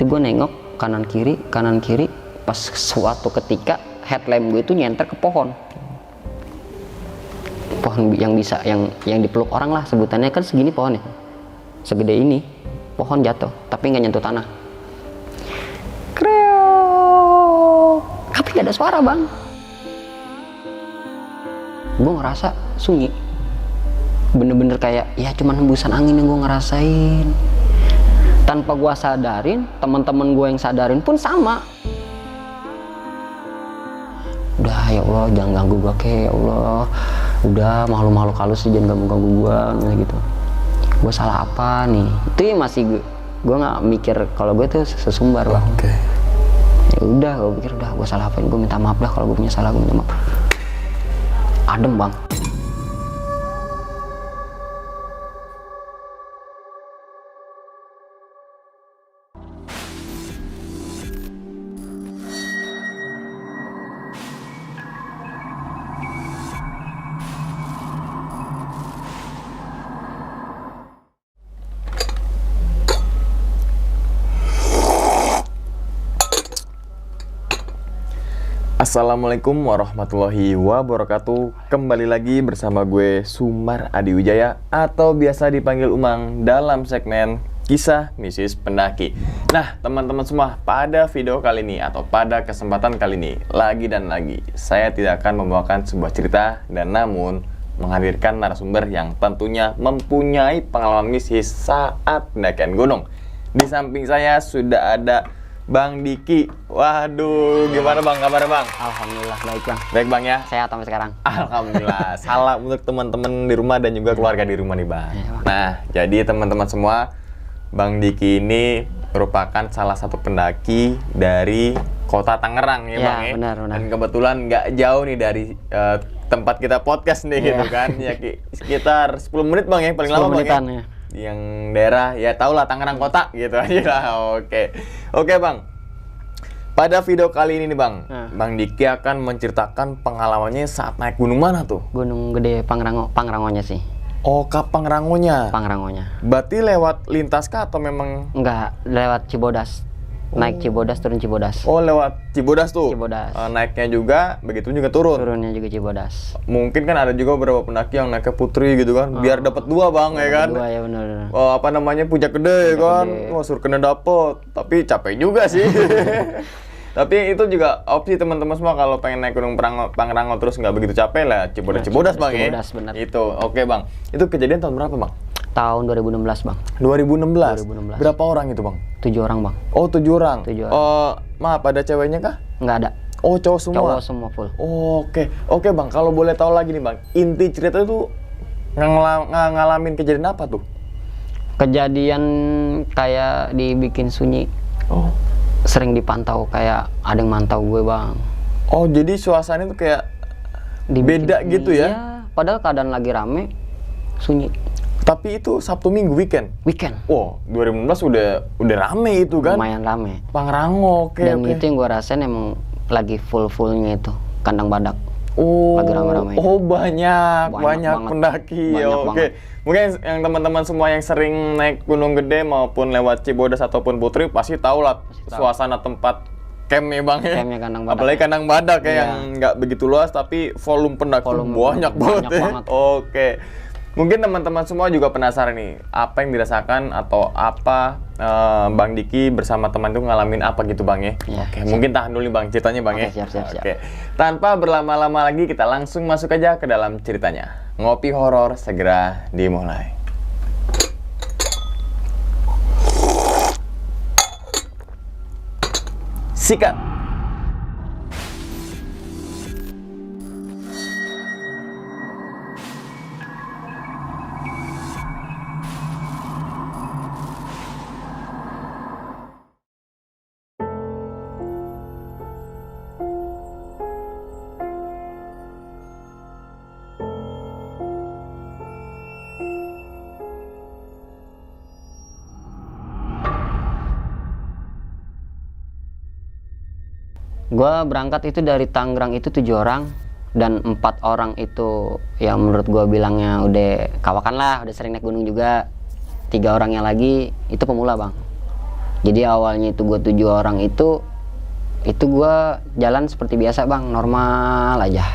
gue nengok kanan kiri, pas suatu ketika headlamp gue itu nyenter ke pohon yang bisa yang dipeluk orang lah, sebutannya kan segini pohonnya, segede ini pohon jatuh tapi nggak nyentuh tanah. Kreo, tapi nggak ada suara bang. Gue ngerasa sunyi, bener-bener kayak ya cuman hembusan angin yang gue ngerasain. Tanpa gue sadarin, teman-teman gue yang sadarin pun sama. Udah ya Allah, jangan ganggu gue ya Allah. Udah makhluk-makhluk halus sih, jangan ganggu gue gitu. Gue salah apa nih? Itu ya masih gue nggak mikir kalau gue tuh sesumbar bang. Oke. Ya udah, gue pikir udah gue salah apa? Gue minta maaf dah kalau gue punya salah, gue minta maaf. Adem bang. Assalamualaikum warahmatullahi wabarakatuh. Kembali lagi bersama gue Sumar Adi Wijaya atau biasa dipanggil Umang dalam segmen Kisah Mistis Pendaki. Nah teman-teman semua, pada video kali ini atau pada kesempatan kali ini, lagi dan lagi saya tidak akan membawakan sebuah cerita, dan namun menghadirkan narasumber yang tentunya mempunyai pengalaman mistis saat pendakian gunung. Di samping saya sudah ada Bang Diki. Waduh, gimana Bang kabarnya Bang? Alhamdulillah baik bang. Baik Bang ya? Sehat sampai sekarang. Alhamdulillah. Salam untuk teman-teman di rumah dan juga keluarga di rumah nih Bang. Ya, Bang. Nah, jadi teman-teman semua, Bang Diki ini merupakan salah satu pendaki dari kota Tangerang ya Bang ya? Benar. Dan kebetulan nggak jauh nih dari tempat kita podcast nih gitu kan. Ya sekitar 10 menit Bang ya, paling lama Bang ya? Yang daerah ya tau lah Tangerang kota gitu aja lah. Oke Bang, pada video kali ini nih Bang, Bang Diki akan menceritakan pengalamannya saat naik gunung mana tuh? Gunung Gede Pangrangonya sih. Oh, Pangrangonya. Berarti lewat lintas kah atau memang? Enggak, lewat Cibodas. Naik Cibodas, turun Cibodas. Oh, lewat Cibodas tuh? Cibodas. Naiknya juga, begitu juga turun? Turunnya juga Cibodas. Mungkin kan ada juga beberapa pendaki yang naiknya Putri gitu kan, biar dapat dua Bang, ya kan? Dua ya benar. Oh, apa namanya, Puncak Gede kan? Wah, surkena dapet, tapi capek juga sih. Tapi itu juga opsi teman-teman semua kalau pengen naik gunung Pangrango terus nggak begitu capek lah, Cibodas Bang ya? Cibodas, benar. Itu, oke Bang. Itu kejadian tahun berapa Bang? Tahun 2016 bang. 2016? Berapa orang itu Bang? 7 orang bang. Oh 7 orang? 7 orang. Oh, maaf, ada ceweknya kah? Nggak ada. Oh, cowok semua? Cowok semua full. Oke Bang, kalau boleh tahu lagi nih Bang, inti cerita itu ngalamin kejadian apa tuh? Kejadian kayak dibikin sunyi. Oh. Sering dipantau, kayak ada yang mantau gue bang. Oh, jadi suasana itu kayak beda gitu ya? Iya, padahal keadaan lagi rame, sunyi. Tapi itu Sabtu Minggu weekend? Wow, 2016 udah rame itu kan? Lumayan rame. Pangrango, oke. Dan itu yang gue rasain emang lagi full-fullnya itu, kandang badak. Oh, lagi rame-rame. Oh banyak pendaki. Banget. Mungkin yang teman-teman semua yang sering naik Gunung Gede maupun lewat Cibodas ataupun Putri pasti tahu lah suasana tempat campnya Bang ya. Campnya kandang badak. Apalagi kandang badak ya, yang nggak begitu luas tapi volume pendaki banyak banget. Oke. Mungkin teman-teman semua juga penasaran nih, apa yang dirasakan atau apa Bang Diki bersama teman itu ngalamin apa gitu Bang ya? Oke, mungkin tahan dulu nih Bang ceritanya Bang ya. Siap. Oke. Tanpa berlama-lama lagi kita langsung masuk aja ke dalam ceritanya. Ngopi horor segera dimulai. Sikat. Gua berangkat itu dari Tangerang itu 7 orang, dan 4 orang itu yang menurut gua bilangnya udah kawakan lah, udah sering naik gunung juga. 3 orang yang lagi itu pemula bang. Jadi awalnya itu gue 7 orang itu gue jalan seperti biasa bang, normal aja.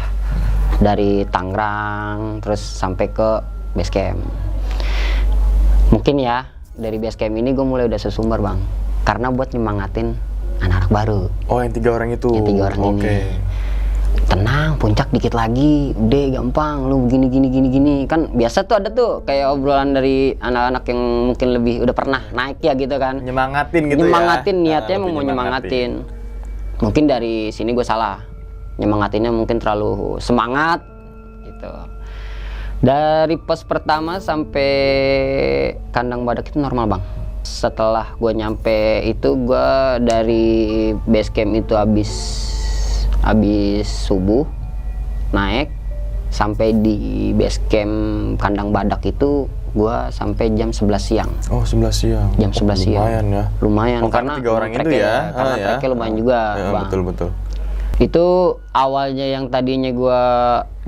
Dari Tangerang terus sampai ke base camp. Mungkin ya dari base camp ini gue mulai udah sesumber bang, karena buat nyemangatin anak-anak baru. Oh yang 3 orang itu? Yang 3 orang ini. Tenang, puncak dikit lagi, udah gampang, lu gini. Kan biasa tuh ada tuh kayak obrolan dari anak-anak yang mungkin lebih udah pernah naik ya gitu kan. Nyemangatin gitu nyemangatin, ya? niatnya mau nyemangatin. Mungkin dari sini gue salah, nyemangatinnya mungkin terlalu semangat gitu. Dari pos pertama sampai kandang badak itu normal bang. Setelah gue nyampe itu, gue dari base camp itu habis subuh naik sampai di base camp kandang badak itu gue sampai jam 11 siang. Oh 11 siang. Jam 11 siang. Lumayan ya. Lumayan karena 3 orang itu ya. Karena treknya lumayan juga ya, bang. Betul. Itu awalnya yang tadinya gue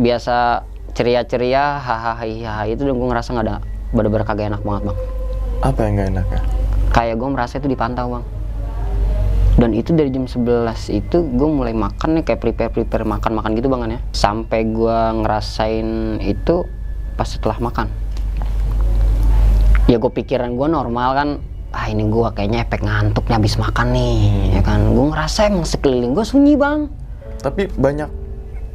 biasa ceria-ceria, hahaha itu gue ngerasa nggak ada, bener-bener kagak enak banget bang. Apa yang nggak enak ya? Kayak gue merasa itu dipantau bang. Dan itu dari jam 11 itu gue mulai makan nih, kayak prepare makan gitu bang kan ya. Sampai gue ngerasain itu pas setelah makan. Ya gue pikiran gue normal kan, ini gue kayaknya efek ngantuknya habis makan nih, ya kan. Gue ngerasa emang sekeliling gue sunyi bang. Tapi banyak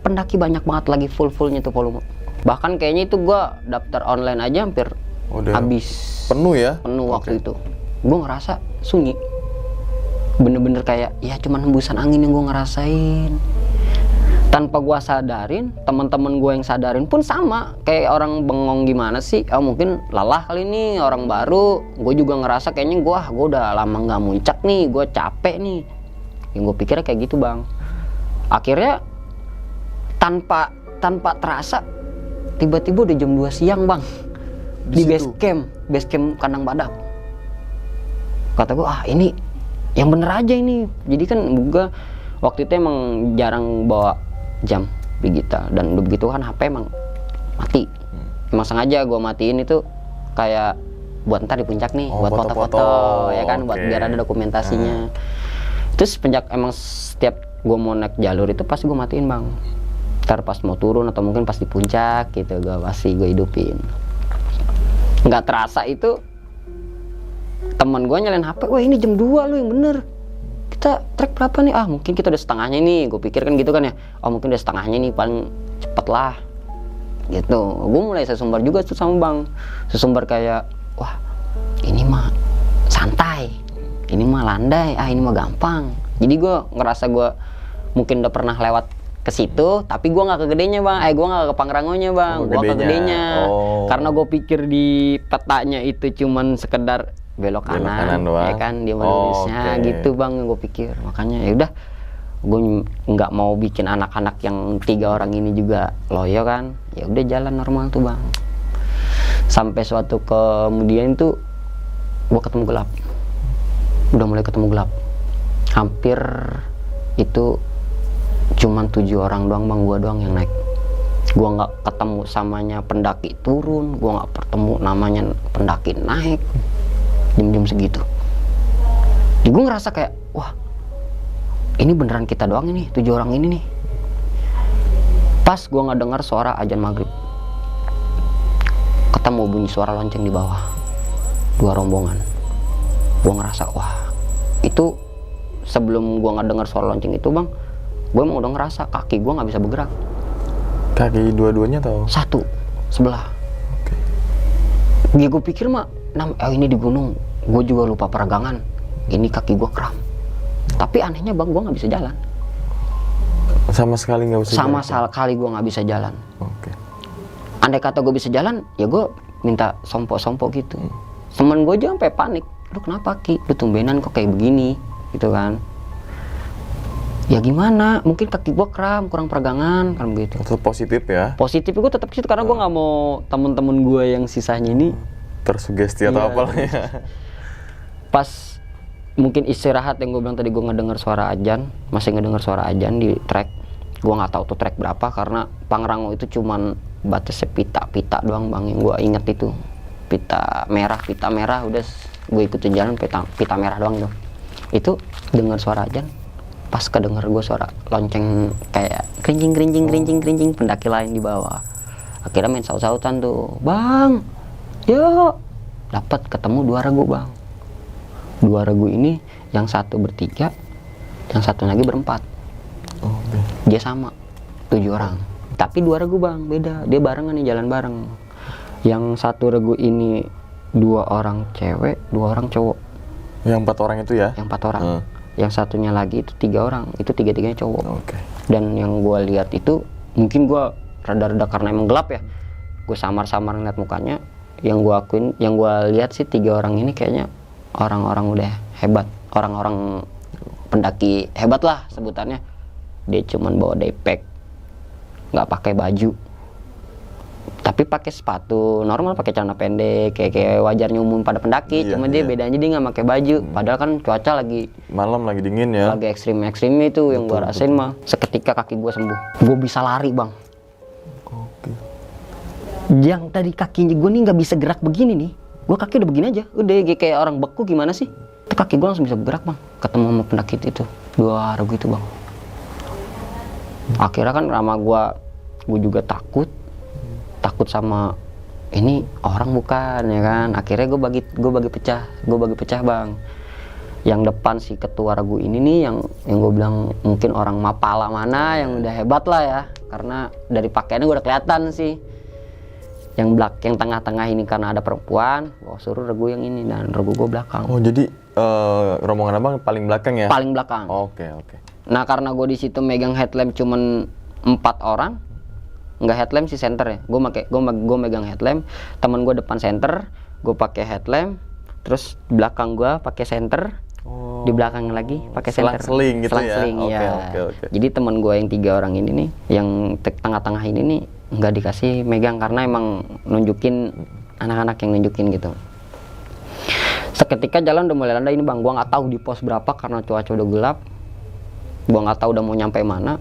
pendaki banget lagi fullnya tuh volume. Bahkan kayaknya itu gue daftar online aja hampir habis. Penuh ya? Penuh waktu itu. Gue ngerasa sunyi. Bener-bener kayak ya cuman hembusan angin yang gue ngerasain. Tanpa gue sadarin, teman-teman gue yang sadarin pun sama. Kayak orang bengong gimana sih? Mungkin lelah kali ini, orang baru. Gue juga ngerasa kayaknya gue udah lama nggak muncak nih, gue capek nih. Yang gue pikirnya kayak gitu bang. Akhirnya tanpa terasa tiba-tiba udah jam 2 siang bang. Di base camp kandang badak. Kata gue ini yang bener aja ini. Jadi kan gue waktu itu emang jarang bawa jam digital, dan udah begitu kan HP emang mati. Emang sengaja gue matiin itu kayak buat ntar di puncak nih, buat foto-foto ya kan, buat biar ada dokumentasinya. Terus emang setiap gue mau naik jalur itu pasti gue matiin bang. Ntar pas mau turun atau mungkin pas di puncak gitu gue hidupin. Nggak terasa itu teman gue nyalain HP, wah ini jam 2 lu yang bener, kita trek berapa nih? Mungkin kita udah setengahnya nih, gue pikir kan gitu kan ya. Mungkin udah setengahnya nih, paling cepet lah gitu. Gue mulai sesumbar juga tuh sama bang, sesumbar kayak wah ini mah santai, ini mah landai, ini mah gampang. Jadi gue ngerasa gue mungkin udah pernah lewat ke situ, tapi gue nggak ke gedenya bang, gue nggak ke Pangrangonya bang, gue ke gedenya. Karena gue pikir di petanya itu cuman sekedar belok kanan ya kan, dia lurusnya gitu bang, gue pikir. Makanya ya udah, gue nggak mau bikin anak-anak yang 3 orang ini juga loyo kan, ya udah jalan normal tuh bang. Sampai suatu kemudian tuh gue ketemu gelap, udah mulai ketemu gelap. Hampir itu cuman 7 orang doang bang, gue doang yang naik. Gue nggak ketemu samanya pendaki turun, gue nggak ketemu namanya pendaki naik. Jam-jam segitu, jadi gue ngerasa kayak wah ini beneran kita doang ini 7 orang ini nih. Pas gue nggak dengar suara azan maghrib, ketemu bunyi suara lonceng di bawah, 2 rombongan. Gue ngerasa wah itu, sebelum gue nggak dengar suara lonceng itu bang, gue emang udah ngerasa kaki gue nggak bisa bergerak. Kaki dua-duanya tau? Satu sebelah. Gue pikir mah ini di gunung, gue juga lupa peregangan, ini kaki gue kram. Tapi anehnya bang, gue nggak bisa jalan. Sama sekali nggak bisa sama jalan? sekali gue nggak bisa jalan. Andai kata gue bisa jalan, ya gue minta sompo gitu. Temen gue aja sampai panik, lu kenapa Ki? Lu tumbenan kok kayak begini gitu kan. Ya gimana, mungkin kaki gue kram, kurang peregangan kan begitu. Tetap positif ya? Positif gue tetap situ, karena gue nggak mau temen-temen gue yang sisanya ini tersugesti atau apa lah ya. Pas mungkin istirahat yang gue bilang tadi, gue ngedenger suara azan, masih ngedenger suara azan di trek. Gue nggak tahu tuh trek berapa, karena Pangrango itu cuman batasnya pita doang bang, yang gue inget itu pita merah udah gue ikutin jalan pita merah doang tuh. Itu dengar suara ajan, pas kedenger gue suara lonceng kayak kerincing pendaki lain di bawah. Akhirnya main saut-sautan tuh, bang, yuk, dapat ketemu 2 regu bang. 2 regu ini yang satu bertiga, yang satu lagi berempat. Dia sama 7 orang, tapi 2 regu bang, beda. Dia barengan nih, jalan bareng. Yang satu regu ini 2 orang cewek, 2 orang cowok. Yang 4 orang itu ya? Yang 4 orang. Yang satunya lagi itu 3 orang, itu 3-tiganya cowok. Dan yang gue lihat itu, mungkin gue rada-rada karena emang gelap ya, gue samar-samar ngeliat mukanya. Yang gue akuin, yang gue lihat sih 3 orang ini kayaknya orang-orang udah hebat, orang-orang pendaki hebat lah sebutannya. Dia cuman bawa daypack, nggak pakai baju, tapi pakai sepatu normal, pakai celana pendek kayak wajarnya umum pada pendaki. Cuma dia bedanya dia nggak pakai baju. Padahal kan cuaca lagi malam, lagi dingin ya, lagi ekstrimnya itu. Yang gue rasain mah seketika kaki gue sembuh, gue bisa lari bang. Yang tadi kakinya gue nih nggak bisa gerak begini nih, gue kaki udah begini aja, udah kayak orang beku gimana sih, itu kaki gue langsung bisa bergerak bang. Ketemu sama pendaki itu 2 regu itu bang. Akhirnya kan sama gue juga takut sama ini orang bukan ya kan. Akhirnya gue bagi pecah bang. Yang depan si ketua regu ini nih, yang gue bilang mungkin orang Mapala mana yang udah hebat lah ya, karena dari pakaiannya gue udah kelihatan sih. Yang tengah-tengah ini karena ada perempuan, gue suruh regu yang ini, dan regu gue belakang. Oh jadi rombongan abang paling belakang ya? Paling belakang. Oke. Nah karena gue di situ megang headlamp cuman 4 orang, nggak headlamp sih center ya. Gue megang headlamp, teman gue depan center, gue pakai headlamp, terus belakang gue pakai center, di belakang lagi pakai center. Selang-seling gitu ya? Oke. Jadi teman gue yang 3 orang ini nih, yang tengah-tengah ini nih, nggak dikasih megang karena emang nunjukin, anak-anak yang nunjukin gitu. Seketika jalan udah mulai landai ini bang, gue nggak tahu di pos berapa karena cuaca udah gelap, gue nggak tahu udah mau nyampe mana.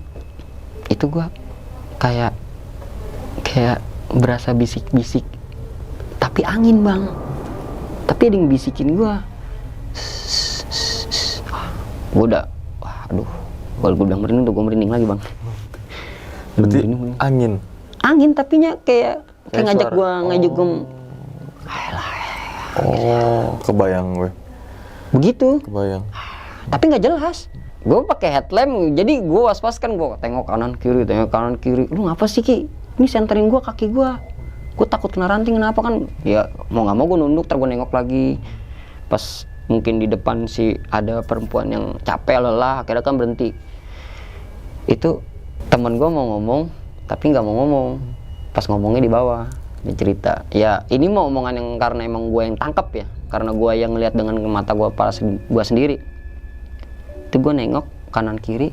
Itu gue kayak berasa bisik-bisik, tapi angin bang, tapi ada yang bisikin gue. Gue udah, aduh, kalau gue bilang merinding tuh gue merinding lagi bang. Berarti angin tapinya kayak ngajak gue, kebayang gue. Begitu. Kebayang. Tapi nggak jelas. Gue pakai headlamp, jadi gue was-was kan, gue tengok kanan kiri. Lu ngapa sih Ki? Ini senterin gue kaki gue. Gue takut kena ranting, kenapa kan? Ya mau nggak mau gue nunduk, ntar gue nengok lagi. Pas mungkin di depan sih ada perempuan yang capek lelah, akhirnya kan berhenti. Itu temen gue mau ngomong, tapi nggak mau ngomong. Pas ngomongnya di bawah, dia cerita. Ya ini mau omongan yang karena emang gue yang tangkap ya, karena gue yang ngeliat dengan mata gue sendiri. Itu gue nengok kanan kiri,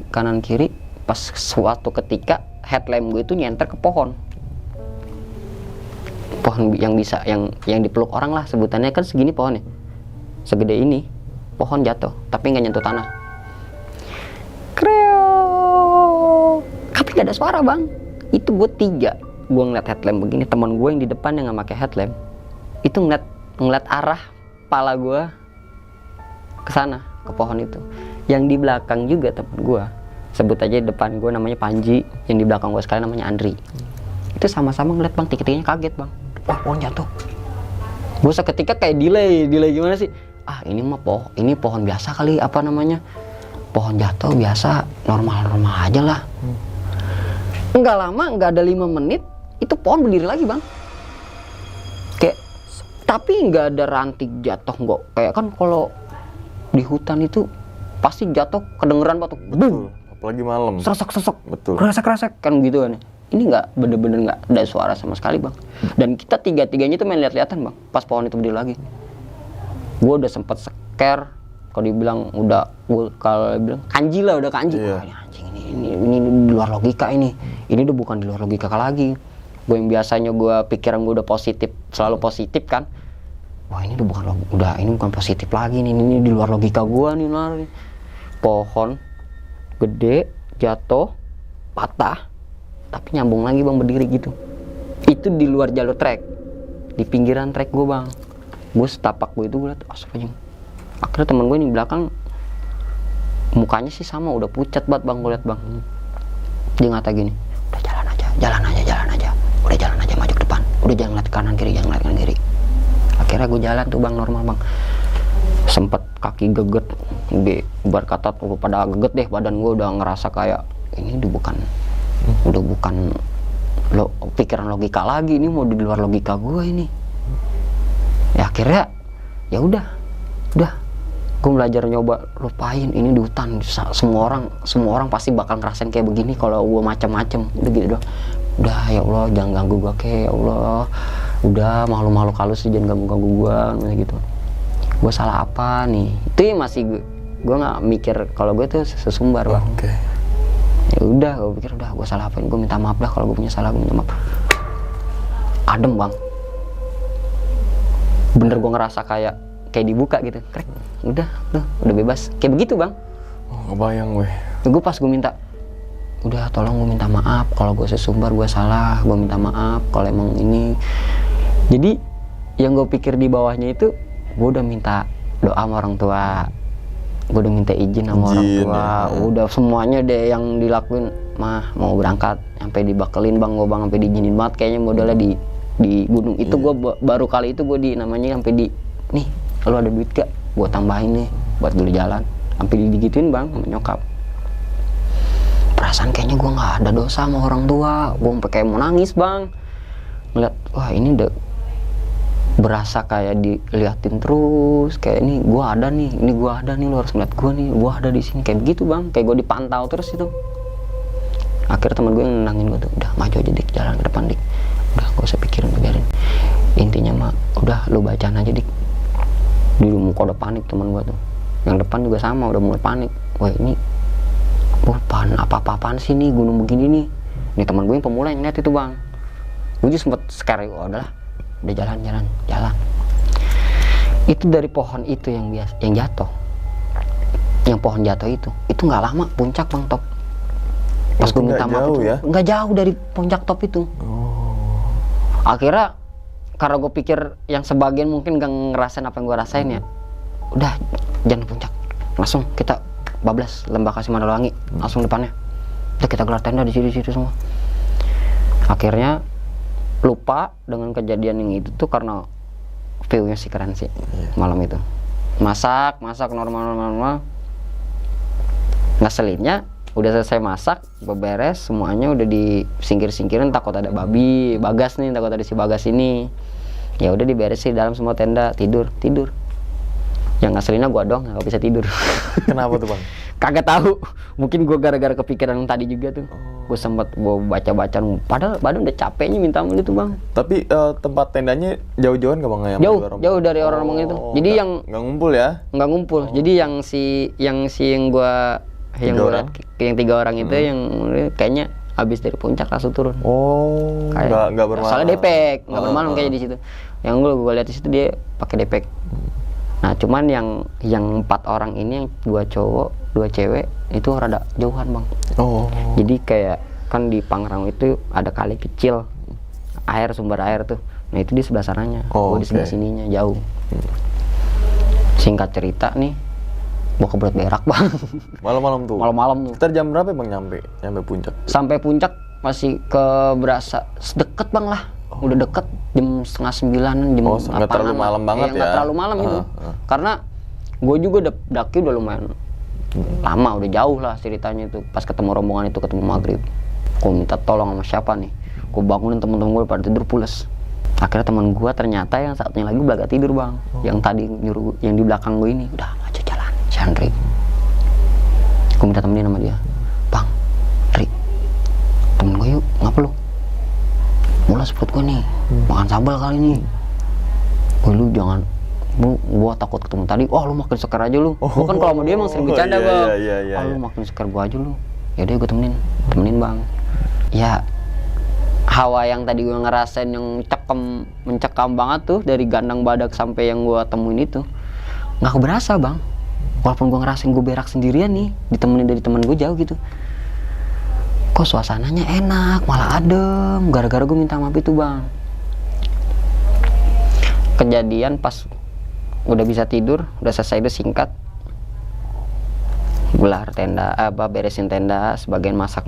pas suatu ketika headlamp gue itu nyenter ke pohon yang bisa yang dipeluk orang lah sebutannya, kan segini pohonnya, segede ini pohon jatuh tapi nggak nyentuh tanah. Kreo, tapi nggak ada suara bang. Itu gue 3, gue ngeliat headlamp begini, teman gue yang di depan yang nggak pakai headlamp itu ngeliat arah kepala gue ke sana, ke pohon itu. Yang di belakang juga teman gue, sebut aja depan gue namanya Panji, yang di belakang gue sekali namanya Andri. Itu sama-sama ngeliat bang, tiga-tiganya kaget bang. Wah pohon jatuh. Gue seketika kayak delay gimana sih? Ini mah pohon biasa kali, apa namanya? Pohon jatuh biasa, normal aja lah. Nggak lama, nggak ada 5 menit, itu pohon berdiri lagi bang. Kayak, tapi nggak ada ranting jatuh, nggak kayak kan kalau di hutan itu pasti jatuh kedengeran batu, boom, apalagi malam, sesek, betul, kresek kan gitu kan. Ini nggak, bener-bener nggak ada suara sama sekali bang. Dan kita tiga-tiganya tuh main lihat-lihatan bang, pas pohon itu berdiri lagi. Gue udah sempet scare, kalau dibilang udah, kalau bilang kanji lah, udah kanji. Iya. Anjing ini di luar logika ini udah bukan di luar logika lagi. Gue yang biasanya gue pikiran gue udah positif, selalu positif kan. Wah ini ini bukan positif lagi nih, ini di luar logika gue nih lari. Pohon gede jatuh patah tapi nyambung lagi bang, berdiri gitu. Itu di luar jalur trek, di pinggiran trek gue bang. Gue setapak gue itu gue liat astagfirullah. Akhirnya temen gue di belakang mukanya sih sama, udah pucat banget bang, gue liat bang. Dia ngata gini, udah jalan aja, udah jalan aja maju ke depan, udah jangan ngeliat kanan kiri. Akhirnya gue jalan tuh bang, normal bang. Sempet kaki geget, ibarat kata gue pada geget deh, badan gue udah ngerasa kayak ini udah bukan pikiran logika lagi, ini mau di luar logika gue ini. Ya akhirnya ya udah gue belajar nyoba lupain ini di hutan. Semua orang pasti bakal ngerasain kayak begini kalau gue macam-macam. Udah gitu doang. Udah ya Allah jangan ganggu gue, kayak ya Allah udah makhluk halus jangan ganggu gue gitu. Gue salah apa nih? Itu ya masih gue nggak mikir kalau gue tuh sesumbar bang. Ya udah gue pikir udah gue salah apain, gue minta maaf dah kalau gue punya salah, gue minta maaf. Adem bang, bener gue ngerasa kayak dibuka gitu, krek. Udah bebas kayak begitu bang. Kebayang gue. Gue pas gue minta, udah tolong gue minta maaf kalau gue sesumbar, gue salah, gue minta maaf kalau emang ini. Jadi yang gue pikir di bawahnya itu, gue udah minta doa sama orang tua, gue udah minta izin sama orang tua, udah semuanya deh yang dilakuin. Mah mau berangkat sampai dibakelin bang, gue bang sampai diizinin banget kayaknya modalnya di gunung itu. Gue baru kali itu gue namanya sampai nih lu ada duit gak, gue tambahin nih buat dulu jalan, sampai digituin bang sama nyokap. Perasaan kayaknya gue nggak ada dosa sama orang tua, gue sampai kayak mau nangis bang ngeliat wah ini udah berasa kayak diliatin terus, kayak ini gue ada nih lu harus ngeliat gue nih, gue ada di sini, kayak begitu bang, kayak gue dipantau terus itu. Akhirnya teman gue yang nenangin gue tuh, udah maju aja dik, jalan ke depan dik, udah gak usah pikirin, biarin, intinya mah udah lu bacaan aja dik. Di muka udah panik teman gue tuh, yang depan juga sama udah mulai panik. Wah ini apaan apa-apaan sih nih gunung begini nih. Ini teman gue yang pemula yang lihat itu bang. Gue juga sempet scare, udahlah udah jalan. Itu dari pohon itu yang jatuh, yang pohon jatuh itu nggak lama puncak bang top. Pas gue minta maaf itu nggak jauh dari puncak top itu. Akhirnya karena gue pikir yang sebagian mungkin gak ngerasain apa yang gue rasain ya, udah jangan puncak, langsung kita bablas Lembah Kasimanalangi, langsung depannya. Udah kita gelar tenda di situ semua. Akhirnya lupa dengan kejadian yang itu tuh karena view-nya sih keren sih malam itu. Masak normal. Ngeselinnya udah selesai masak, beberes semuanya, udah disingkir-singkirin, takut ada babi Bagas nih, takut ada si Bagas ini. Ya udah diberesin dalam semua tenda, tidur. Yang ngeselinnya gua doang nggak bisa tidur. Kenapa tuh bang? Kagak tahu, mungkin gua gara-gara kepikiran yang tadi juga tuh. Gue sempet baca padahal badan udah capeknya minta ampun itu bang. Tapi tempat tendanya jauh-jauhan gak bang? Jauh dari orang itu. Jadi yang nggak ngumpul ya? Nggak ngumpul. Jadi yang tiga orang itu yang kayaknya habis dari puncak langsung turun. Nggak bermalam. Soalnya depek, nggak bermalam kayaknya di situ. Yang gue lihat di situ dia pakai depek. Nah cuman yang 4 orang ini, yang 2 cowok 2 cewek itu rada jauhan bang. Jadi kayak kan di Pangrango itu ada kali kecil, sumber air tuh. Nah itu di sebelah sananya, gue di sebelah sininya jauh. Singkat cerita nih, gue kebelet berak bang. Malam-malam tuh. Sekitar jam berapa bang nyampe puncak? Sampai puncak masih berasa deket bang lah. Udah deket jam 8:30, jam 8. Nggak terlalu malam banget ya? Nggak terlalu malam itu. Karena gue juga daki udah lumayan lama, udah jauh lah ceritanya itu. Pas ketemu rombongan itu, ketemu maghrib, gue minta tolong sama siapa nih, gue bangunin temen-temen gue pada tidur pules. Akhirnya teman gue ternyata yang satunya lagi belaga tidur bang. Yang tadi nyuruh, yang di belakang gue ini, udah maju jalan, si Andri. Gue minta temenin sama dia, bang, Andri, temen gue yuk, ngapa lu? Mulas perut gue nih, makan sambal kali ini. Lu jangan, gua takut ketemu tadi. Lu makin seker aja lu. Gua kan kalau sama dia emang sering bercanda bang. Lu makin seker gua aja lu. Yaudah gue temenin bang. Ya hawa yang tadi gua ngerasain yang mencekam banget tuh dari Gandang Badak sampai yang gua temuin itu nggak keberasa bang. Walaupun gua ngerasain gua berak sendirian nih, ditemenin dari teman gua jauh gitu. Kok suasananya enak, malah adem, gara-gara gue minta maaf itu bang. Kejadian pas udah bisa tidur, udah selesai itu singkat. Gelar tenda, beresin tenda, sebagian masak.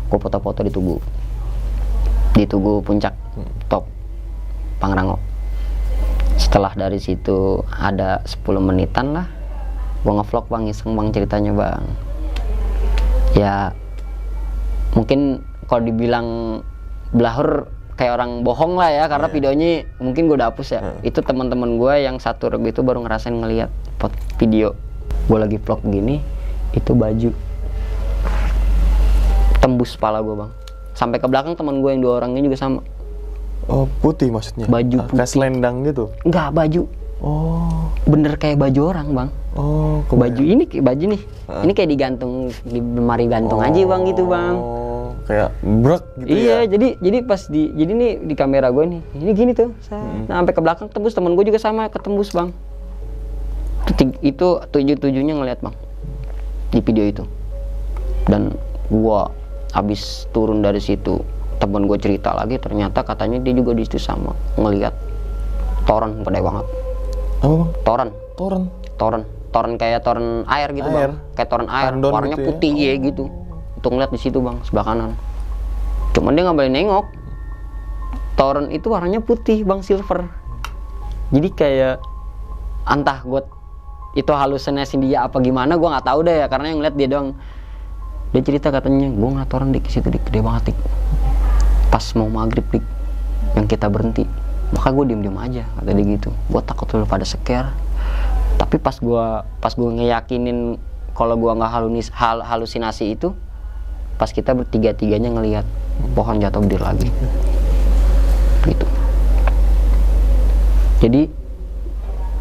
Gue foto-foto di Tugu Puncak top Pangrango. Setelah dari situ ada 10 menitan lah, gue ngevlog bang, iseng bang ceritanya bang. Ya mungkin kalau dibilang belahur kayak orang bohong lah ya, karena videonya mungkin gue udah hapus ya. Itu teman-teman gue yang satu regu itu baru ngerasain ngelihat video gue lagi vlog gini, itu baju tembus kepala gue bang, sampai ke belakang. Teman gue yang 2 orangnya juga sama. Oh, putih maksudnya? Baju putih. Kayak selendang gitu? Enggak, baju. Oh. Bener kayak baju orang bang. Oh, baju ini kayak baju nih. Ini kayak digantung di lemari gantung aja bang, gitu bang. Oh, kayak brek gitu iya, ya? jadi pas jadi nih di kamera gue nih, ini gini tuh. Nah, sampai ke belakang tembus. Temen gue juga sama, ketembus bang. Itu 7-7-nya ngeliat bang di video itu. Dan gue abis turun dari situ, temen gue cerita lagi, ternyata katanya dia juga di situ sama ngeliat toren gede banget. Apa bang? Toren kayak toren air gitu bang, kayak toren air, Tandon warnanya gitu ya? putih ya gitu. Itu ngeliat di situ bang, sebelah kanan. Cuman dia nggak boleh nengok. Toren itu warnanya putih bang, silver. Jadi kayak entah gue itu halusinasi dia apa gimana, gue nggak tahu deh ya, karena yang ngeliat dia doang. Dia cerita katanya, gue ngeliat toren di situ gede banget dik. Pas mau maghrib dik, yang kita berhenti, maka gue diem aja kata dia gitu. Gue takut lu pada scare. Tapi pas gue ngeyakinin kalau gue nggak halusinasi itu, pas kita bertiga-tiganya ngelihat pohon jatuh berdiri lagi gitu. Jadi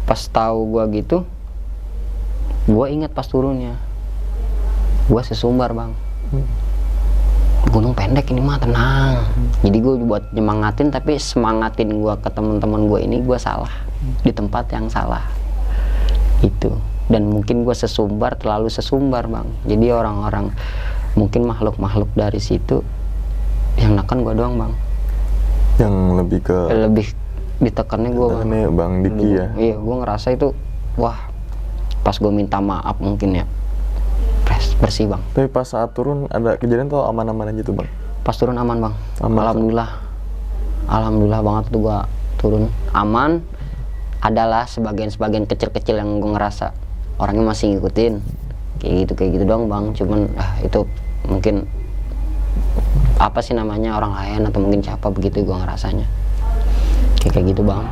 pas tahu gue gitu, gue ingat pas turunnya gue sesumbar bang. Gunung pendek ini mah, tenang. Jadi gue buat nyemangatin, tapi semangatin gue ke teman-teman gue ini gue salah, di tempat yang salah itu. Dan mungkin gue sesumbar, terlalu sesumbar bang. Jadi orang-orang mungkin makhluk-makhluk dari situ yang neken gue doang bang. Yang lebih ditekannya gue bang. Ini bang Diki ya? Iya, gue ngerasa itu wah, pas gue minta maaf mungkin ya bersih bang. Tapi pas saat turun ada kejadian tuh aman-aman aja tuh bang? Pas turun aman bang, aman. Alhamdulillah banget tuh gua turun aman. Adalah sebagian kecil-kecil yang gue ngerasa orangnya masih ngikutin kayak gitu doang bang. Cuman itu mungkin apa sih namanya, orang lain atau mungkin siapa begitu gue ngerasanya kayak gitu bang.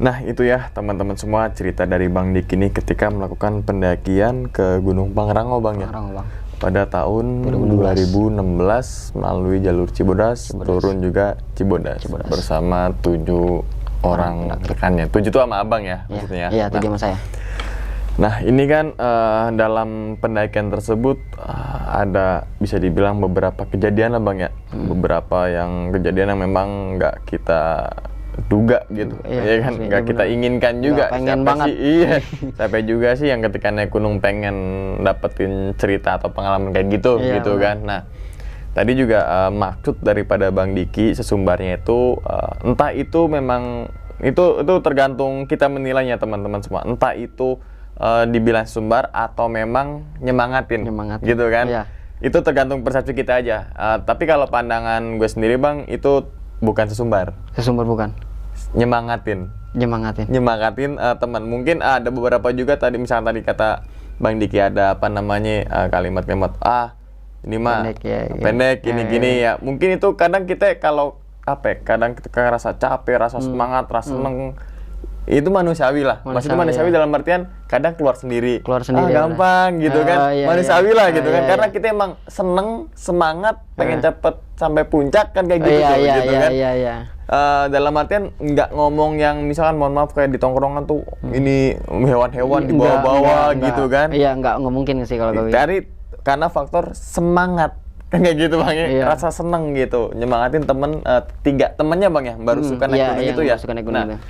Nah itu ya teman-teman semua, cerita dari Bang Dik ini ketika melakukan pendakian ke Gunung Pangrango bang ya? Bang. Pada tahun 2016 melalui jalur Cibodas, turun juga Cibodas. Bersama 7 orang rekannya. 7 itu sama abang ya maksudnya? Iya, 7 sama saya. Nah ini kan dalam pendakian tersebut ada bisa dibilang beberapa kejadian lah bang ya? Beberapa yang kejadian yang memang nggak kita duga gitu, ya kan, nggak kita inginkan juga. Pengen banget sih, iya, sampai juga sih yang ketika naik gunung pengen dapetin cerita atau pengalaman kayak gitu, gitu kan. Nah tadi juga maksud daripada Bang Diki sesumbarnya itu entah itu memang itu tergantung kita menilainya teman-teman semua, entah itu dibilang sumbar atau memang nyemangatin. Gitu kan. Itu tergantung persepsi kita aja. Tapi kalau pandangan gue sendiri bang, itu bukan sesumbar. Sesumbar bukan. Nyemangatin teman. Mungkin ada beberapa juga tadi, misalnya tadi kata Bang Diki ada apa namanya kalimat-kalimat ini mah pendek gini ya. Mungkin itu kadang kita kalau kadang kita rasa capek, rasa semangat, rasa seneng, itu manusiawi lah. Maksudnya manusiawi dalam artian kadang keluar sendiri gampang gitu kan. Manusiawi lah gitu kan. Karena kita emang seneng, semangat, pengen cepet sampai puncak kan kayak gitu gitu kan. Dalam artian nggak ngomong yang misalkan mohon maaf kayak di tongkrongan tuh ini hewan-hewan dibawa-bawa gitu kan. Iya, nggak mungkin sih kalau dari karena faktor semangat kan kayak gitu bang ya. Rasa seneng gitu, nyemangatin temen 3 temennya bang ya baru suka naik gunung itu ya. Nah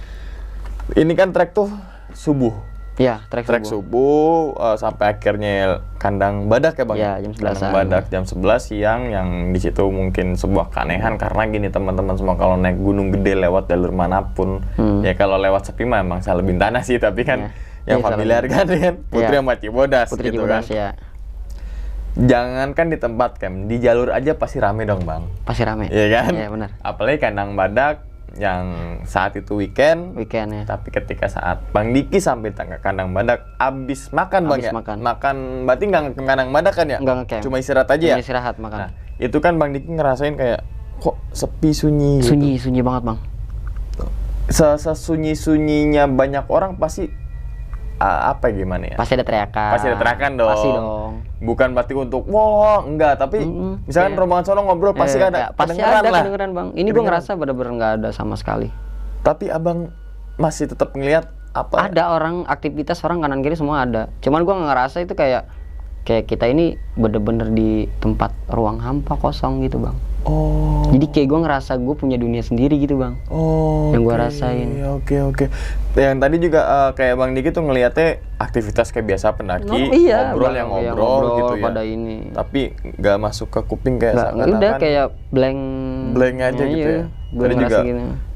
ini kan trek tuh subuh Trek subuh sampai akhirnya kandang badak ya Bang? Iya, jam 11-an. Kandang badak jam 11 siang, yang di situ mungkin sebuah keanehan karena gini teman-teman semua, kalau naik gunung gede lewat jalur manapun, ya kalau lewat sepi mah emang salah bintana sih, tapi kan yang familiar kan Putri sama Cibodas Putri gitu Cibodas, kan. ya. Jangankan di tempat camp, di jalur aja pasti rame dong Bang. Pasti rame. Iya kan? Iya, benar. Apalagi kandang badak yang saat itu weekend Ya. tapi ketika saat Bang Diki sampai ke kandang badak abis makan Bang ya? Makan berarti nggak ke kandang badak kan ya? Nggak ngecamp. Cuma istirahat aja ya? Cuma istirahat makan. Nah, itu kan Bang Diki ngerasain kayak kok sepi sunyi gitu. Sunyi banget Bang. Sesunyi-sunyinya banyak orang pasti apa gimana ya? Pasti ada teriakan. Pasti ada teriakan dong. Pasti dong. Bukan berarti untuk wah enggak, tapi misalkan rombongan sono ngobrol pasti ada pasti kedengeran ada lah. kedengeran Bang. Ini gue ngerasa bener-bener nggak ada sama sekali. Tapi abang masih tetap ngelihat apa? Ada orang aktivitas orang kanan kiri semua ada. Cuman gue ngerasa itu kayak kita ini bener-bener di tempat ruang hampa kosong gitu Bang. Oh. Jadi kayak gue ngerasa gue punya dunia sendiri gitu Bang. Oh. Yang gue rasain. Oke. Yang tadi juga kayak Bang Diki tuh ngelihatnya aktivitas kayak biasa pendaki, ngobrol gitu ya. Pada ini. Tapi nggak masuk ke kuping kayak seakan-akan. Udah kayak blank aja gitu ya. Tadi juga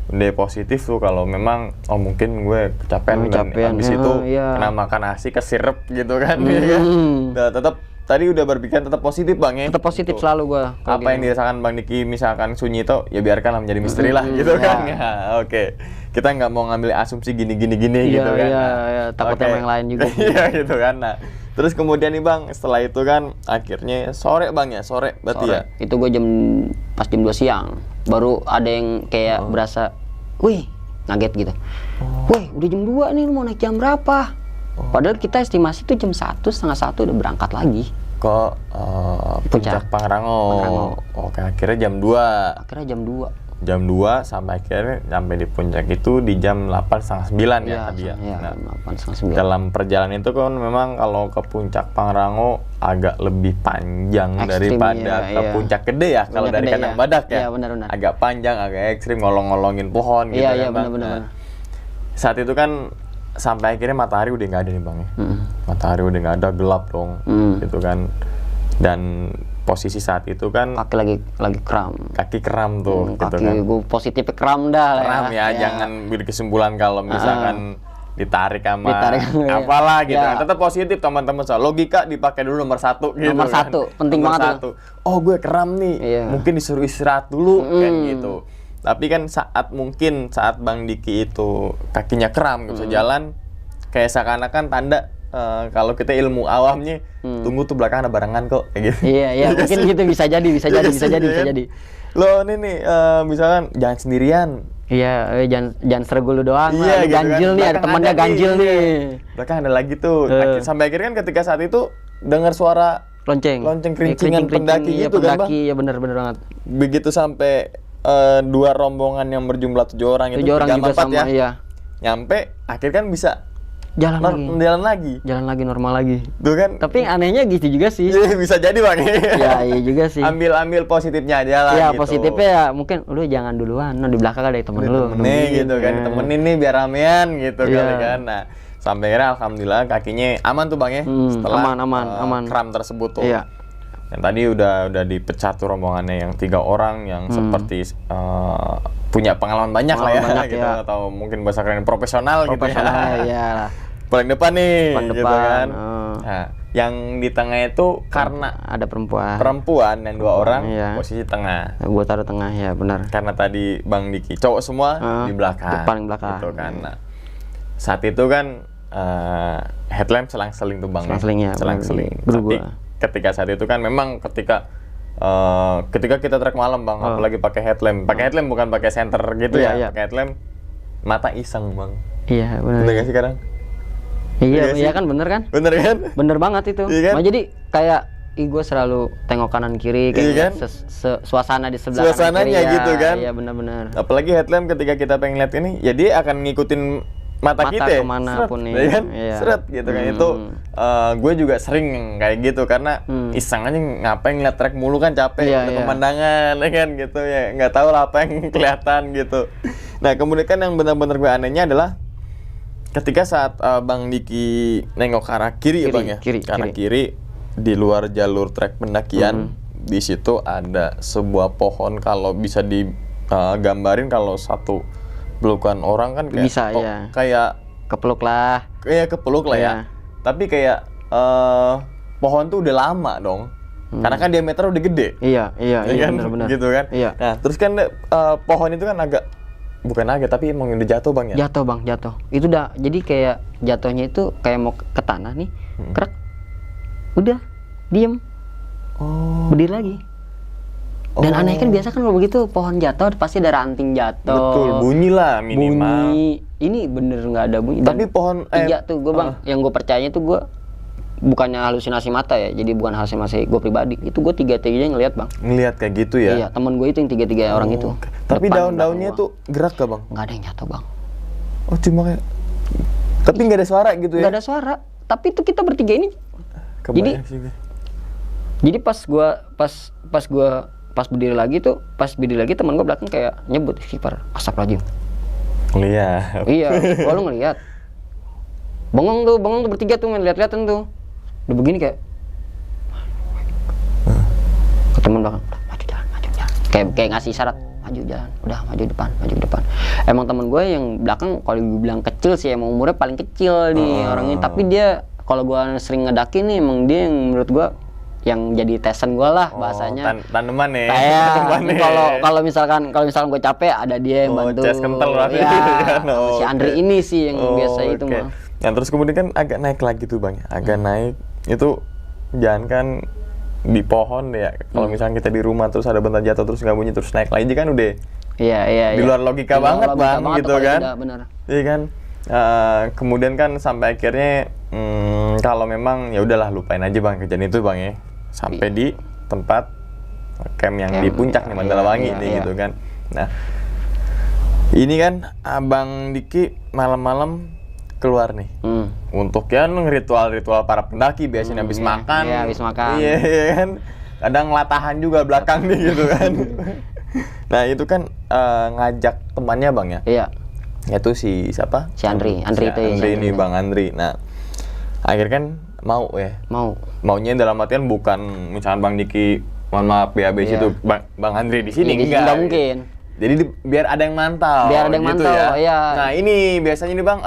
udah positif tuh kalau memang mungkin gue kecapean dan habis itu kena makan nasi kesirep gitu kan. Nah, tetap tadi udah berpikiran tetap positif Bang ya. Tetap positif gitu. Selalu gua. Apa yang dirasakan Bang Diki misalkan sunyi itu ya biarkanlah menjadi misteri lah gitu kan. Ya, oke. Kita nggak mau ngambil asumsi gini gitu kan. Iya, takut sama yang lain juga. Iya gitu kan. Nah, terus kemudian nih Bang, setelah itu kan akhirnya sore Bang ya, sore berarti ya. Itu gua pas jam 2 siang baru ada yang kayak berasa, wih, ngaget gitu. Wih, udah jam 2 nih, lu mau naik jam berapa? Padahal kita estimasi tuh jam 1, setengah 1 udah berangkat lagi. Ke Puncak Pangrango. Oke, akhirnya jam 2. Akhirnya jam 2. Jam 2 sampai akhirnya sampai di puncak itu di jam 8:30 ya tadi ya. Iya, 8:30. Dalam perjalanan itu kan memang kalau ke Puncak Pangrango agak lebih panjang daripada ke Puncak Gede ya. Kalau dari kandang badak ya. Iya, benar. Agak panjang, agak ekstrim, ngolong-ngolongin pohon gitu kan. Iya, benar. Saat itu kan sampai akhirnya matahari udah nggak ada nih Bang ya. Matahari udah nggak ada, gelap dong gitu kan. Dan posisi saat itu kan kaki lagi kram. Kaki kram tuh gitu kaki kan. Gue positif kram dah. Kram ya, jangan berkesimpulan kalau misalkan ditarik sama apalah gitu kan. Tetap positif teman-teman. Logika dipakai dulu nomor 1 gitu. Nomor 1, penting nomor banget 1. Oh, gue kram nih. Mungkin disuruh istirahat dulu kan gitu. Tapi kan saat Bang Diki itu kakinya kram nggak bisa jalan, kayak seakan-akan tanda kalau kita ilmu awamnya tunggu tuh belakang ada barengan kok kayak gitu. Iya mungkin gitu bisa jadi. Lo ini nih misalkan jangan sendirian. Iya, jangan sergul lu doang. Iya, gitu ganjil kan. nih, ada temannya ganjil nih. Belakang ada lagi tuh. Sampai akhirnya kan ketika saat itu dengar suara lonceng kerincingan pendaki gitu kan Bang. Iya benar banget. Begitu sampai 2 rombongan yang berjumlah 7 orang itu 7 orang juga sama, ya. Nyampe akhirnya kan bisa jalan lagi normal lagi. Tuh kan. Tapi anehnya gitu juga sih. Iya, bisa jadi Bang. Iya juga sih. Ambil positifnya aja lah ya, gitu. Positifnya ya mungkin lu jangan duluan, di belakang ada temen lu. Nih gitu kan, temenin nih biar ramean gitu kali kan. Nah, sampai akhirnya alhamdulillah kakinya aman tuh Bang ya. Setelah aman. kram tersebut tuh. Iya. Dan tadi udah dipecat tuh rombongannya yang 3 orang yang seperti punya pengalaman banyak lah ya gitu, atau mungkin bahasa keren profesional gitu ya. Iya. Paling depan nih gitu kan. Nah, yang di tengah itu karena ada perempuan yang 2 orang posisi tengah. Gua taruh tengah ya, benar. Karena tadi Bang Diki cowok semua di belakang. Paling belakang. Gitu kan. Nah, saat itu kan headlamp selang-seling tuh Bang. Selang-seling. Tapi ketika saat itu kan memang ketika kita trek malam Bang, apalagi pakai headlamp. Pakai headlamp bukan pakai senter gitu ya. Pakai headlamp mata iseng Bang. Iya, benar. Bener gak sih sekarang? Iya kan, bener kan? Bener banget itu. Iya kan? Jadi kayak gue selalu tengok kanan kiri kayak suasana di sebelah kanan kiri. Suasananya gitu kan? Iya benar. Apalagi headlamp ketika kita pengen lihat ini, ya dia akan ngikutin mata kita kemana pun nih. Ya kan? Seret gitu kan. Itu gue juga sering kayak gitu karena iseng aja ngapain ngeliat trek mulu kan capek, pemandangan ya kan gitu ya, nggak tahu lah apa yang kelihatan gitu. Nah kemudian kan yang benar-benar gue anehnya adalah ketika saat Bang Diki nengok ke arah kiri ya Bang ya, kiri. ke arah kiri di luar jalur trek pendakian, di situ ada sebuah pohon, kalau bisa digambarin kalau satu pelukan orang kan kayak Bisa, ya. kayak Kepeluk lah. kepeluk lah ya. Iya. Tapi kayak pohon tuh udah lama dong. Karena kan diameter udah gede. Iya kan? benar-benar. Gitu kan. Iya. Nah, terus kan pohon itu kan bukan agak tapi emang udah jatuh Bang ya. Jatuh Bang, jatuh. Itu udah jadi kayak jatuhnya itu kayak mau ke tanah nih. Krek. Udah, diem. Oh. Berdiri lagi. Dan aneh kan biasa kan kalau begitu pohon jatuh pasti ada ranting jatuh. Betul, bunyi lah minimal. Bunyi. Ini bener nggak ada bunyi. Tapi pohon tiga tuh gue Bang, yang gue percayanya tuh gue bukannya halusinasi mata ya, jadi bukan halusinasi gue pribadi. Itu gue tiga-tiganya ngeliat Bang. Ngelihat kayak gitu ya. Iya, temen gue itu yang tiga-tiga orang itu. Tapi Depan, daun-daunnya belakang tuh gerak gak Bang? nggak ada yang jatuh Bang. Oh, cuma kayak tapi nggak ada suara gitu ya? Nggak ada suara. Tapi itu kita bertiga ini. Kebayang sih gue. Jadi pas berdiri lagi teman gue belakang kayak nyebut istighfar, astagfirullahaladzim. Lihat. Iya, gua lu ngeliat. Bengong tuh bertiga tuh lihat-lihatan tuh. Udah begini kayak ke teman belakang, maju jalan. Kayak ngasih isyarat, maju jalan, udah maju depan. Emang teman gue yang belakang kalau gue bilang kecil sih, emang umurnya paling kecil nih orangnya, tapi dia kalau gue sering ngedakin nih emang dia yang menurut gue yang jadi tesan gue lah bahasanya. Tanaman ya. Kalau misalkan gue capek ada dia yang bantu. Chest kental berarti. Ya, si Andri ini sih yang biasa itu mah. Nah, terus kemudian kan agak naik lagi tuh Bang. Agak naik itu jangan kan di pohon deh ya. Kalau misalnya kita di rumah terus ada bentar jatuh terus nggak bunyi terus naik lagi kan udah. Iya. Di luar logika banget Bang gitu kan. Benar. Iya kan. Kemudian kan sampai akhirnya kalau memang ya udahlah lupain aja Bang kejadian itu Bang ya. Sampai di tempat camp yang di puncak nih Mandalawangi nih gitu kan. Nah, ini kan Abang Diki malam-malam keluar nih untuk ya ritual-ritual para pendaki biasanya habis makan. Iya, habis makan. Iya kan. Kadang latahan juga belakang nih gitu kan. Nah, itu kan ngajak temannya Bang ya. Iya. Yaitu si siapa? Si Andri. Andri itu ya. Andri ini Bang Andri. Nah, akhirnya kan maunya dalam artian bukan misalkan Bang Diki mohon maaf ya habis itu Bang Andri di sini enggak mungkin. Jadi biar ada yang mantau gitu ya. Iya. Nah, ini biasanya nih Bang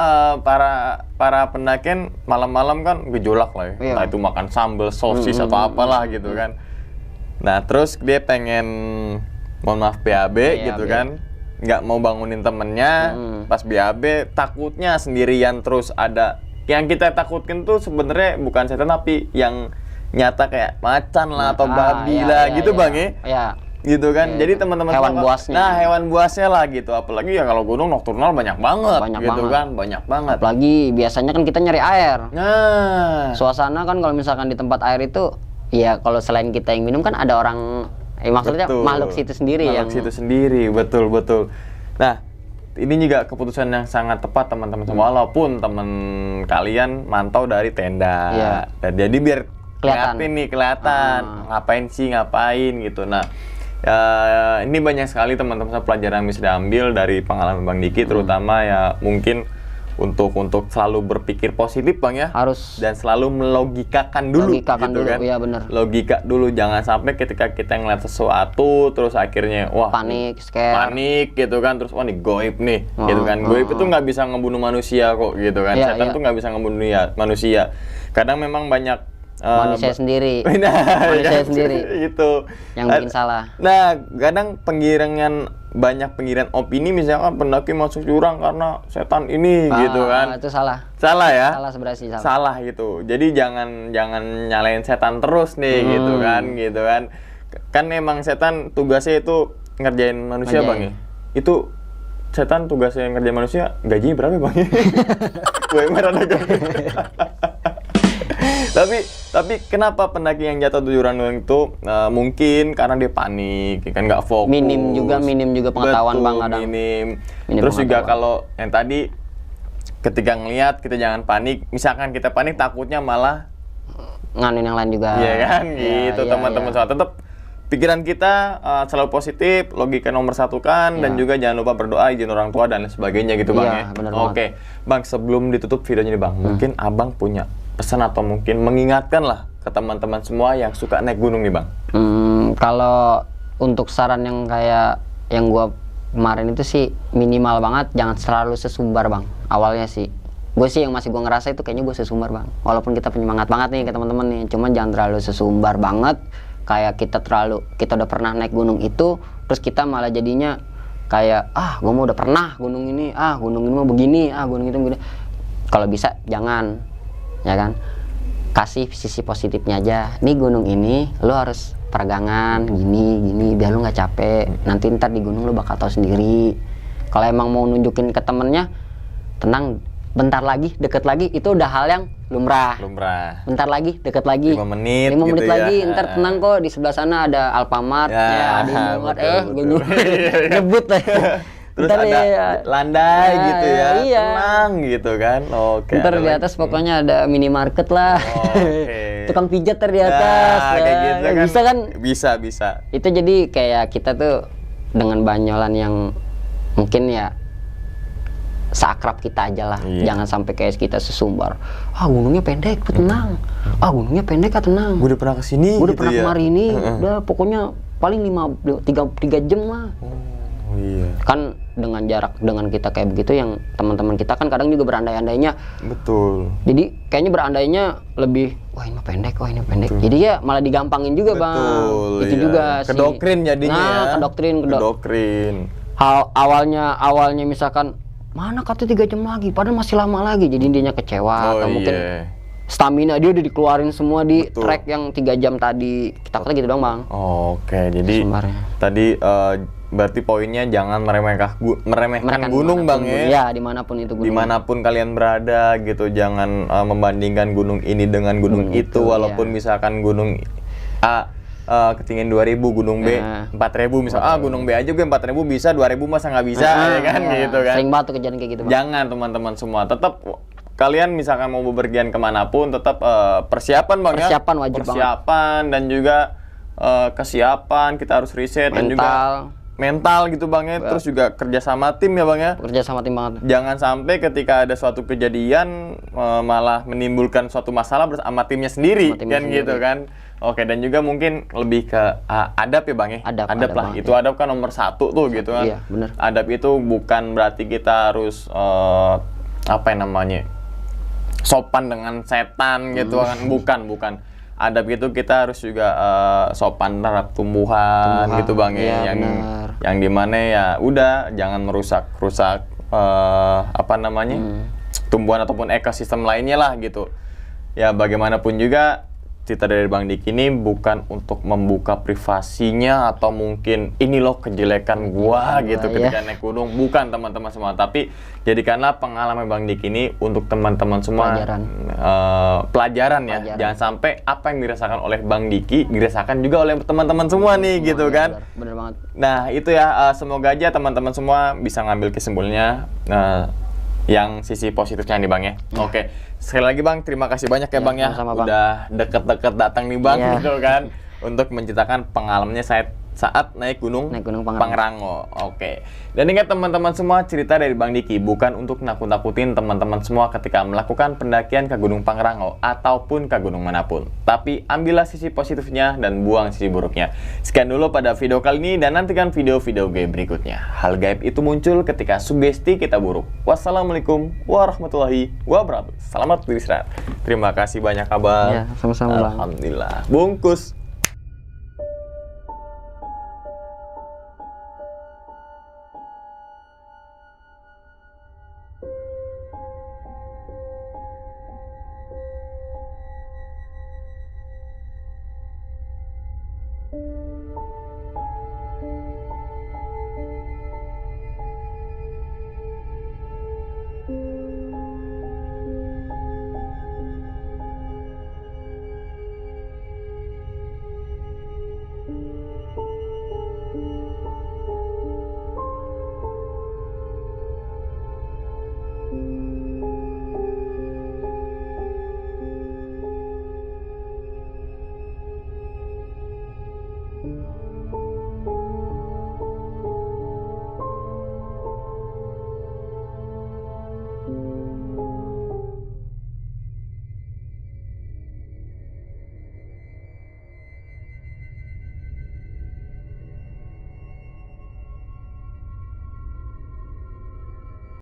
para pendakian malam-malam kan gejolak lah ya. Iya. Nah, itu makan sambal, sosis atau apalah gitu kan. Nah, terus dia pengen mohon maaf BAB gitu kan. Nggak mau bangunin temennya pas BAB, takutnya sendirian terus ada. Yang kita takutkan tuh sebenarnya bukan setan tapi yang nyata kayak macan lah atau babi lah gitu Bang ya. Iya. Gitu kan. Jadi teman-teman hewan buasnya. Nah, hewan buasnya lah gitu. Apalagi ya kalau gunung nokturnal banyak banget banyak banget. Apalagi biasanya kan kita nyari air. Nah, Suasana kan kalau misalkan di tempat air itu ya kalau selain kita yang minum kan ada orang maksudnya makhluk situ sendiri betul. Nah, ini juga keputusan yang sangat tepat teman-teman semua walaupun teman kalian mantau dari tenda. Iya. Dan jadi biar kelihatan ngapain gitu. Nah, ini banyak sekali teman-teman pelajaran yang bisa diambil dari pengalaman Bang Diki terutama ya mungkin untuk selalu berpikir positif Bang ya. Harus. Dan selalu melogikakan dulu kan. Iya benar. Logika dulu, jangan sampai ketika kita ngeliat sesuatu terus akhirnya wah panik gitu kan, terus wah nih goib nih gitu kan. Goib itu nggak bisa ngebunuh manusia kok gitu kan. Setan tuh nggak bisa ngebunuh manusia. Kadang memang banyak manusia sendiri. Itu yang bikin salah. Nah, kadang banyak penggiringan opini misalkan pendaki masuk jurang karena setan ini gitu kan. Itu salah ya. Salah sebenarnya salah. Salah gitu. Jadi jangan nyalain setan terus nih gitu kan. Kan emang setan tugasnya itu ngerjain manusia Bang ya. Itu setan tugasnya ngerjain manusia, gajinya berapa Bang ya? UMR ada gak? Tapi kenapa pendaki yang jatuh di jurang itu mungkin karena dia panik kan, nggak fokus. Minim juga pengetahuan Betul, Bang kadang. Minim terus juga kalau yang tadi ketika ngelihat kita jangan panik. Misalkan kita panik takutnya malah nganuin yang lain juga. Iya kan gitu teman-teman. Soal tetap pikiran kita selalu positif, logika nomor satu kan, dan juga jangan lupa berdoa, izin orang tua dan sebagainya gitu Bang Iya, ya. bener Oke, Bang, sebelum ditutup videonya nih Bang, mungkin Abang punya pesan atau mungkin mengingatkan lah ke teman-teman semua yang suka naik gunung nih Bang. Kalau untuk saran yang kayak yang gua kemarin itu sih minimal banget, jangan selalu sesumbar Bang. Awalnya sih gue sih yang masih gue ngerasa itu kayaknya gue sesumbar Bang, walaupun kita penyemangat banget nih ke teman-teman nih, cuman jangan terlalu sesumbar banget. Kayak kita udah pernah naik gunung itu, terus kita malah jadinya kayak gue mau udah pernah gunung ini mau begini, gunung itu begini. Kalau bisa jangan, ya kan, kasih sisi positifnya aja. Nih gunung ini lo harus peregangan gini biar lo nggak capek, nanti ntar di gunung lo bakal tahu sendiri. Kalau emang mau nunjukin ke temennya, tenang, bentar lagi, deket lagi, itu udah hal yang lumrah. Bentar lagi, deket lagi, 5 menit gitu gitu lagi, ya. ntar tenang kok, di sebelah sana ada Alfamart, di Indomaret, gue nyebut Terus ntar ada landai gitu ya, tenang gitu kan. Oke. Ntar di atas pokoknya ada minimarket lah. Tukang pijat di atas. Kayak gitu kan. Bisa kan? Bisa. Itu jadi kayak kita tuh dengan banyolan yang mungkin ya seakrab kita aja lah. Jangan sampai kayak kita sesumbar. Gunungnya pendek, tenang. Gunungnya pendek, tenang. Gue udah pernah kesini. Gue udah pernah kemari ini. Udah pokoknya paling 3 jam lah. Kan dengan jarak dengan kita kayak begitu, yang teman-teman kita kan kadang juga berandai-andainya. Betul. Jadi kayaknya berandainya lebih ini mah pendek. Betul. Jadi ya malah digampangin juga Bang. Itu juga sih. Kedoktrin jadinya. Kedoktrin. Awalnya misalkan mana kata 3 jam lagi, padahal masih lama lagi. Jadi intinya kecewa atau mungkin stamina dia udah dikeluarin semua di trek yang 3 jam tadi. Kita kata gitu dong Bang. Oke, jadi tadi berarti poinnya jangan meremehkan gunung Bang ya. Ya, dimanapun itu gunung. Dimanapun kalian berada gitu, jangan membandingkan gunung ini dengan gunung itu. Walaupun misalkan gunung A ketinggian 2000, gunung B 4000 misal. Gunung B aja gue 4000 bisa, 2000 masa nggak bisa ya kan gitu kan. Sering banget tuh kejadian kayak gitu Bang. Jangan teman-teman semua, tetap kalian misalkan mau bepergian kemanapun tetap persiapan Bang ya. Persiapan wajib banget. Persiapan dan juga kesiapan, kita harus riset dan juga mental gitu Bang ya. Terus juga kerja sama tim ya Bang ya. Kerja sama tim banget. Jangan sampai ketika ada suatu kejadian malah menimbulkan suatu masalah bersama timnya sendiri kan gitu kan. Oke, dan juga mungkin lebih ke adab ya Bang ya. Adab lah. Itu adab kan nomor 1 tuh gitu kan. Iya, bener. Adab itu bukan berarti kita harus sopan dengan setan gitu kan. Bukan. Adab itu kita harus juga sopan terhadap tumbuhan gitu Bang ya. Yang dimana ya udah jangan merusak tumbuhan ataupun ekosistem lainnya lah gitu. Ya bagaimanapun juga cerita dari Bang Diki ini bukan untuk membuka privasinya atau mungkin ini loh kejelekan gua gitu ketika naik gunung, bukan teman-teman semua, tapi jadikanlah pengalaman Bang Diki ini untuk teman-teman semua pelajaran ya. Jangan sampai apa yang dirasakan oleh Bang Diki dirasakan juga oleh teman-teman semua nih gitu kan. Bener banget. Nah itu ya, semoga aja teman-teman semua bisa ngambil kesimpulannya yang sisi positifnya nih Bang ya. Oke, sekali lagi Bang, terima kasih banyak ya Bang ya. Sama-sama, Bang. Udah deket-deket datang nih Bang gitu kan, untuk menceritakan pengalamannya saat naik gunung Pangrango. Oke. Dan ingat teman-teman semua, cerita dari Bang Diki bukan untuk nakut-nakutin teman-teman semua ketika melakukan pendakian ke Gunung Pangrango ataupun ke gunung manapun. Tapi ambillah sisi positifnya dan buang sisi buruknya. Sekian dulu pada video kali ini dan nantikan video-video gue berikutnya. Hal gaib itu muncul ketika sugesti kita buruk. Wassalamualaikum warahmatullahi wabarakatuh. Selamat beristirahat. Terima kasih banyak Abang. Ya, sama-sama Bang. Alhamdulillah. Bungkus.